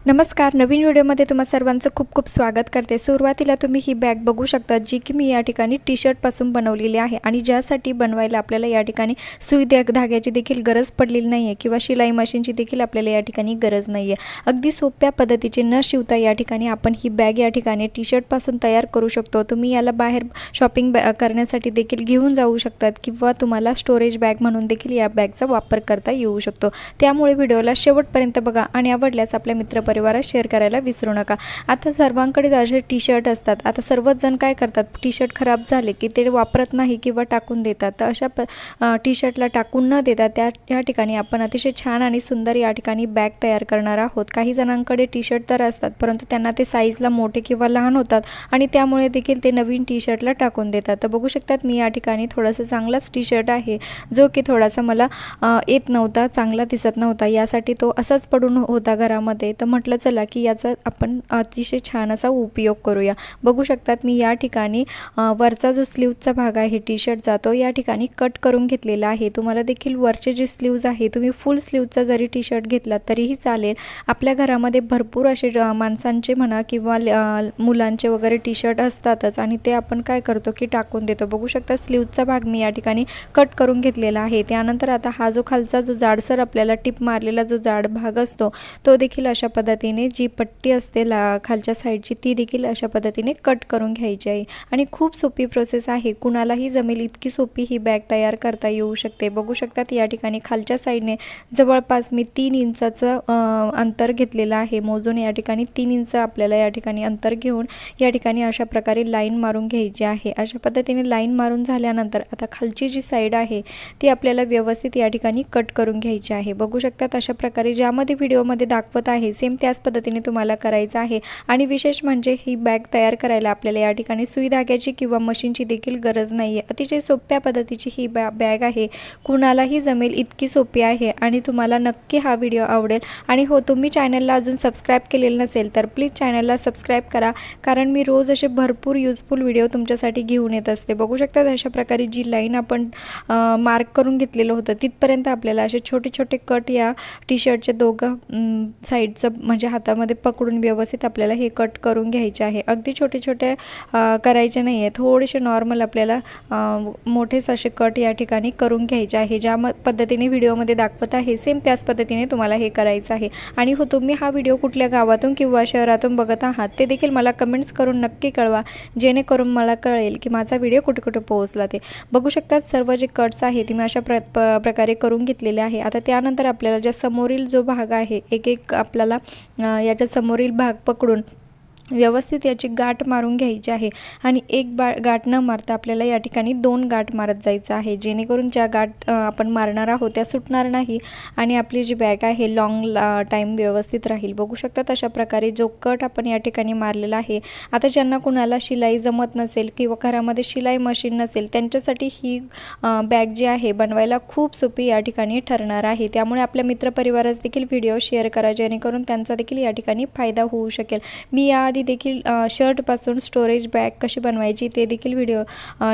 नमस्कार. नवीन व्हिडिओमध्ये तुम्हा सर्वांचं खूप खूप स्वागत करते. सुरुवातीला तुम्ही ही बॅग बघू शकता, जी की मी या ठिकाणी टी-शर्टपासून बनवलेली आहे आणि ज्यासाठी बनवायला आपल्याला या ठिकाणी सुई धाग्याची देखील गरज पडलेली नाही आहे किंवा शिलाई मशीनची देखील आपल्याला या ठिकाणी गरज नाही आहे. अगदी सोप्या पद्धतीचे न शिवता या ठिकाणी आपण ही बॅग या ठिकाणी टी-शर्टपासून तयार करू शकतो. तुम्ही याला बाहेर शॉपिंग करण्यासाठी देखील घेऊन जाऊ शकतात किंवा तुम्हाला स्टोरेज बॅग म्हणून देखील या बॅगचा वापर करता येऊ शकतो. त्यामुळे व्हिडिओला शेवटपर्यंत बघा आणि आवडल्यास आपल्या मित्रपरिवारात शेअर करायला विसरू नका. आता सर्वांकडे असे टी-शर्ट असतात. आता सर्वच जण काय करतात, टी-शर्ट खराब झाले की ते वापरत नाही किंवा टाकून देतात. तर अशा टी-शर्टला टाकून न देता या ठिकाणी आपण अतिशय छान आणि सुंदर या ठिकाणी बॅग तयार करणार आहोत. काही जणांकडे टी-शर्ट तर असतात, परंतु त्यांना ते साईजला मोठे किंवा लहान होतात आणि त्यामुळे देखील ते नवीन टी-शर्टला टाकून देतात. तर बघू शकतात मी या ठिकाणी थोडासा चांगलाच टी-शर्ट आहे, जो की थोडासा मला येत नव्हता, चांगला दिसत नव्हता, यासाठी तो असाच पडून होता घरामध्ये. तर म्हटलं चला की याचा आपण अतिशय छान असा उपयोग करूया. बघू शकतात मी या ठिकाणी वरचा जो स्लीवचा भाग आहे टी-शर्टचा, तो या ठिकाणी कट करून घेतलेला आहे. तुम्हाला देखील वरचे जे स्लीव्ज आहे, तुम्ही फुल स्लीवचा जरी टी-शर्ट घेतला तरीही चालेल. आपल्या घरामध्ये भरपूर असे माणसांचे म्हणा किंवा मुलांचे वगैरे टी-शर्ट असतातच आणि ते आपण काय करतो की टाकून देतो. बघू शकता स्लीवचा भाग मी या ठिकाणी कट करून घेतलेला आहे. त्यानंतर आता हा जो खालचा जो जाडसर आपल्याला टिप मारलेला जो जाड भाग असतो, तो देखील अशा पद्धतीने जी पट्टी असते खालच्या साईडची, ती देखील अशा पद्धतीने कट करून घ्यायची आहे. आणि खूप सोपी प्रोसेस आहे, कुणालाही जमेल इतकी सोपी ही बॅग तयार करता येऊ शकते. बघू शकतात या ठिकाणी खालच्या साईडने जवळपास मी 3 इंचाचं अंतर घेतलेलं आहे. मोजून या ठिकाणी 3 इंच आपल्याला या ठिकाणी अंतर घेऊन या ठिकाणी अशा प्रकारे लाईन मारून घ्यायची आहे. अशा पद्धतीने लाईन मारून झाल्यानंतर आता खालची जी साईड आहे ती आपल्याला व्यवस्थित या ठिकाणी कट करून घ्यायची आहे. बघू शकतात अशा प्रकारे ज्यामध्ये व्हिडिओमध्ये दाखवत आहे सेम त्याच पद्धतीने तुम्हाला करायचं आहे. आणि विशेष म्हणजे ही बॅग तयार करायला आपल्याला या ठिकाणी सुई धाग्याची किंवा मशीनची देखील गरज नाही आहे. अतिशय सोप्या पद्धतीची ही बॅग आहे, कुणालाही जमेल इतकी सोपी आहे आणि तुम्हाला नक्की हा व्हिडिओ आवडेल. आणि हो, तुम्ही चॅनलला अजून सबस्क्राईब केलेलं नसेल तर प्लीज चॅनलला सबस्क्राईब करा, कारण मी रोज असे भरपूर युजफुल व्हिडिओ तुमच्यासाठी घेऊन येत असते. बघू शकता अशा प्रकारे जी लाईन आपण मार्क करून घेतलेलं होतं तिथपर्यंत आपल्याला असे छोटे छोटे कट या टी-शर्टचे दोघं साईडचं म्हणजे हातामध्ये पकडून व्यवस्थित आपल्याला हे कट करून घ्यायचे आहे. अगदी छोटे छोटे करायचे नाही आहे, थोडेसे नॉर्मल आपल्याला मोठेच असे कट या ठिकाणी करून घ्यायचे आहे. ज्या पद्धतीने व्हिडिओमध्ये दाखवत आहे सेम त्याच पद्धतीने तुम्हाला हे करायचं आहे. आणि हो, तुम्ही हा व्हिडिओ कुठल्या गावातून किंवा शहरातून बघत आहात ते देखील मला कमेंट्स करून नक्की कळवा, जेणेकरून मला कळेल की माझा व्हिडिओ कुठे कुठे पोहोचला ते. बघू शकतात सर्व जे कट्स आहे ते मी अशा प्रकारे करून घेतलेले आहे. आता त्यानंतर आपल्याला ज्या समोरील जो भाग आहे, एक एक आपल्याला याच्या समोरील भाग पकडून व्यवस्थित याची गाठ मारून घ्यायची आहे. आणि एक गाठ न मारता आपल्याला या ठिकाणी 2 गाठ मारत जायचं आहे, जेणेकरून ज्या गाठ आपण मारणार आहोत त्या सुटणार नाही आणि आपली जी बॅग आहे लॉंग टाईम व्यवस्थित राहील. बघू शकतात अशा प्रकारे जो कट आपण या ठिकाणी मारलेला आहे. आता ज्यांना कुणाला शिलाई जमत नसेल किंवा घरामध्ये शिलाई मशीन नसेल, त्यांच्यासाठी ही बॅग जी आहे बनवायला खूप सोपी या ठिकाणी ठरणार आहे. त्यामुळे आपल्या मित्रपरिवारास देखील व्हिडिओ शेअर करा, जेणेकरून त्यांचा देखील या ठिकाणी फायदा होऊ शकेल. मी याआधी देखील शर्टपासून स्टोरेज बॅग कशी बनवायची ते देखील व्हिडिओ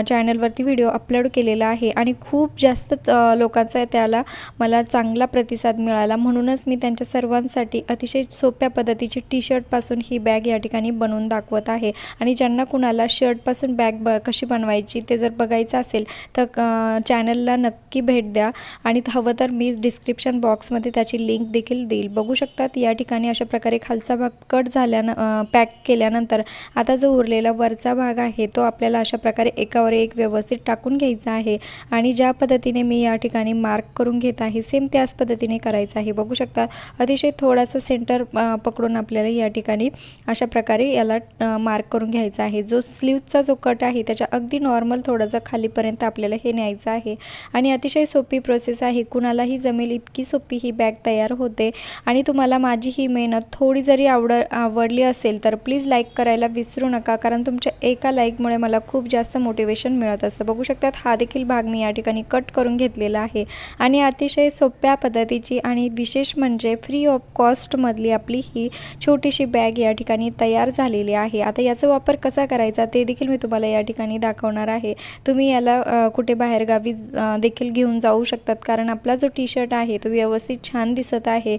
चॅनलवरती व्हिडिओ अपलोड केलेला आहे आणि खूप जास्त लोकांचा त्याला मला चांगला प्रतिसाद मिळाला. म्हणूनच मी त्यांच्या सर्वांसाठी अतिशय सोप्या पद्धतीची टी-शर्टपासून ही बॅग या ठिकाणी बनवून दाखवत आहे. आणि ज्यांना कुणाला शर्टपासून बॅग कशी बनवायची ते जर बघायचं असेल तर चॅनलला नक्की भेट द्या आणि हवं तर मी डिस्क्रिप्शन बॉक्समध्ये त्याची लिंक देखील देईल. बघू शकतात या ठिकाणी अशा प्रकारे खालचा भाग कट झाल्यानं पॅक केल्यानंतर आता जो उरलेला वरचा भाग आहे तो आपल्याला अशा प्रकारे एकावर एक व्यवस्थित टाकून घ्यायचा आहे. आणि ज्या पद्धतीने मी या ठिकाणी मार्क करून घेत आहे सेम त्याच पद्धतीने करायचं आहे. बघू शकता अतिशय थोडासा सेंटर पकडून आपल्याला या ठिकाणी अशा प्रकारे याला मार्क करून घ्यायचा आहे. जो स्लीवचा जो कट आहे त्याच्या अगदी नॉर्मल थोडंसं खालीपर्यंत आपल्याला हे न्यायचं आहे. आणि अतिशय सोपी प्रोसेस आहे, कुणालाही जमेल इतकी सोपी ही बॅग तयार होते. आणि तुम्हाला माझी ही मेहनत थोडी जरी आवडली असेल तर प्लीज लाईक करायला विसरू नका, कारण तुमच्या एका लाईकमुळे मला खूप जास्त मोटिवेशन मिळत असतं। बघू शकतात हा देखील भाग मी या ठिकाणी कट करून घेतलेला आहे आणि अतिशय सोप्या पद्धतीची आणि विशेष म्हणजे फ्री ऑफ कॉस्टमधली आपली ही छोटीशी बॅग या ठिकाणी तयार झालेली आहे। आता याचा वापर कसा करायचा ते देखील मी तुम्हाला या ठिकाणी दाखवणार आहे। तुम्ही याला कुठे बाहेरगावी देखील घेऊन जाऊ शकतात, कारण आपला जो टी शर्ट आहे तो व्यवस्थित छान दिसत आहे,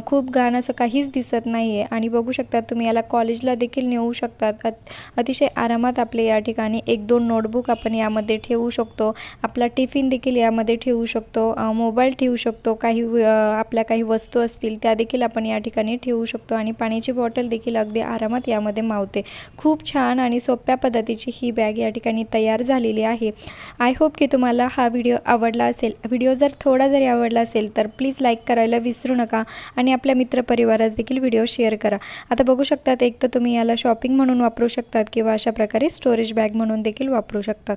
खूप घाण असं काहीच दिसत नाही आहे आणि बघू शकतात तुम्ही याला कॉलेजला देखील नेऊ शकतात। अतिशय आरामात आपले या ठिकाणी 1-2 नोटबुक आपण यामध्ये ठेवू शकतो, आपला टिफिन देखील यामध्ये ठेवू शकतो, मोबाईल ठेवू शकतो, आपल्या काही वस्तू असतील त्या देखील आपण या ठिकाणी ठेवू शकतो आणि पाण्याची बॉटल देखील अगदी आरामात यामध्ये मावते। खूप छान आणि सोप्या पद्धतीची ही बॅग या ठिकाणी तयार झालेली आहे। आय होप की तुम्हाला हा व्हिडिओ आवडला असेल। व्हिडिओ जर थोडा जरी आवडला असेल तर प्लीज लाईक करायला विसरू नका आणि आपल्या मित्रपरिवारास देखील व्हिडिओ शेअर करा। आता बघू शकतात एक तर तुम्ही याला शॉपिंग म्हणून वापरू शकतात किंवा अशा प्रकारे स्टोरेज बॅग म्हणून देखील वापरू शकतात।